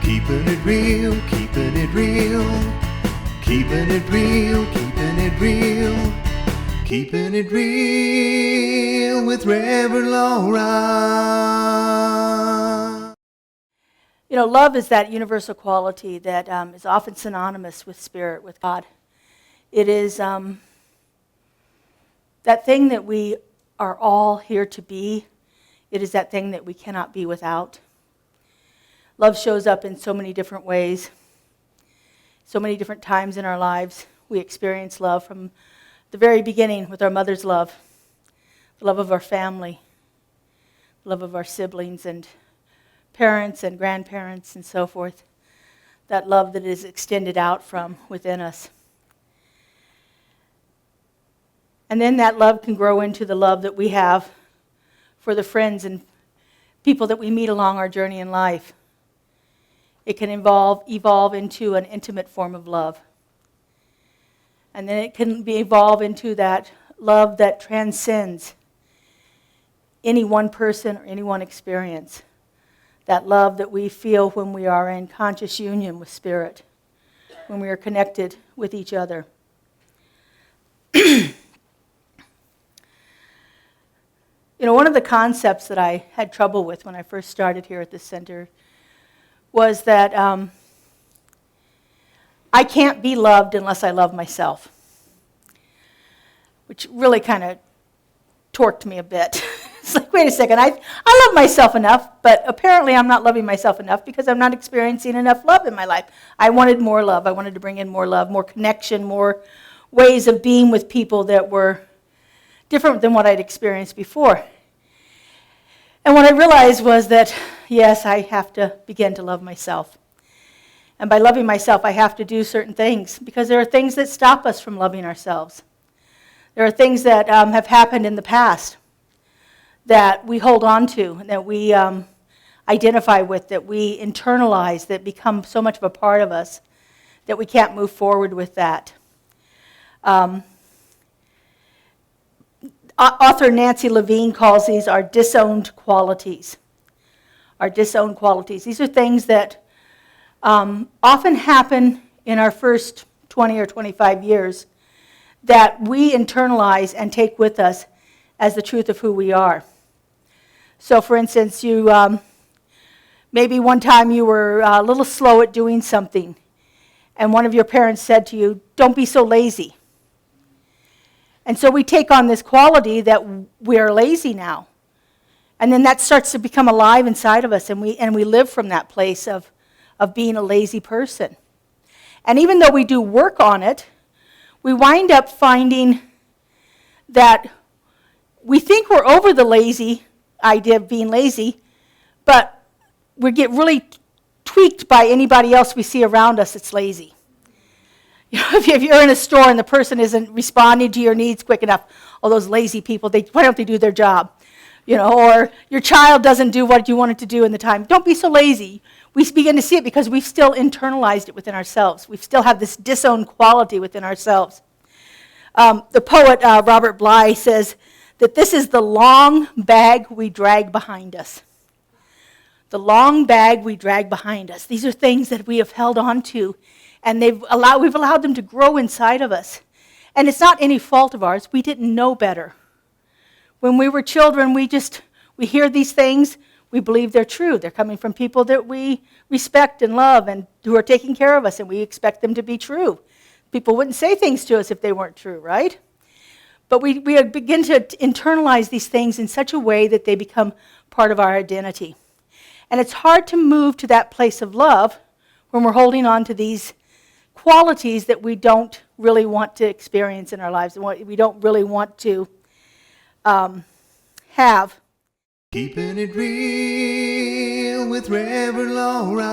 Keeping it real, keeping it real. Keeping it real, keeping it real. Keeping it real with Reverend Laura. You know, love is that universal quality that is often synonymous with spirit, with God. It is that thing that we are all here to be. It is that thing that we cannot be without. Love shows up in so many different ways, so many different times in our lives. We experience love from the very beginning with our mother's love, the love of our family, the love of our siblings and parents and grandparents and so forth. That love that is extended out from within us. And then that love can grow into the love that we have for the friends and people that we meet along our journey in life. It can evolve into an intimate form of love. And then it can evolve into that love that transcends any one person or any one experience. That love that we feel when we are in conscious union with Spirit, when we are connected with each other. You know, one of the concepts that I had trouble with when I first started here at the center was that I can't be loved unless I love myself, which really kind of torqued me a bit. It's like, wait a second, I love myself enough, but apparently I'm not loving myself enough because I'm not experiencing enough love in my life. I wanted more love. I wanted to bring in more love, more connection, more ways of being with people that were different than what I'd experienced before. And what I realized was that, yes, I have to begin to love myself. And by loving myself, I have to do certain things, because there are things that stop us from loving ourselves. There are things that have happened in the past that we hold on to, that we identify with, that we internalize, that become so much of a part of us that we can't move forward with that. Author Nancy Levine calls these our disowned qualities. Our disowned qualities. These are things that often happen in our first 20 or 25 years that we internalize and take with us as the truth of who we are. So, for instance, you maybe one time you were a little slow at doing something, and one of your parents said to you, "Don't be so lazy." And so we take on this quality that we are lazy now. And then that starts to become alive inside of us, and we live from that place of being a lazy person. And even though we do work on it, we wind up finding that we think we're over the lazy idea of being lazy, but we get really tweaked by anybody else we see around us that's lazy. You know, if you're in a store and the person isn't responding to your needs quick enough, all those lazy people, why don't they do their job? You know, or your child doesn't do what you want it to do in the time. Don't be so lazy. We begin to see it because we've still internalized it within ourselves. We still have this disowned quality within ourselves. The poet Robert Bly says that this is the long bag we drag behind us. The long bag we drag behind us. These are things that we have held on to, and we've allowed them to grow inside of us. And it's not any fault of ours. We didn't know better. When we were children, we hear these things, we believe they're true. They're coming from people that we respect and love and who are taking care of us, and we expect them to be true. People wouldn't say things to us if they weren't true, right? But we begin to internalize these things in such a way that they become part of our identity. And it's hard to move to that place of love when we're holding on to these qualities that we don't really want to experience in our lives, and we don't really want to have. Keeping it real with Reverend Laura.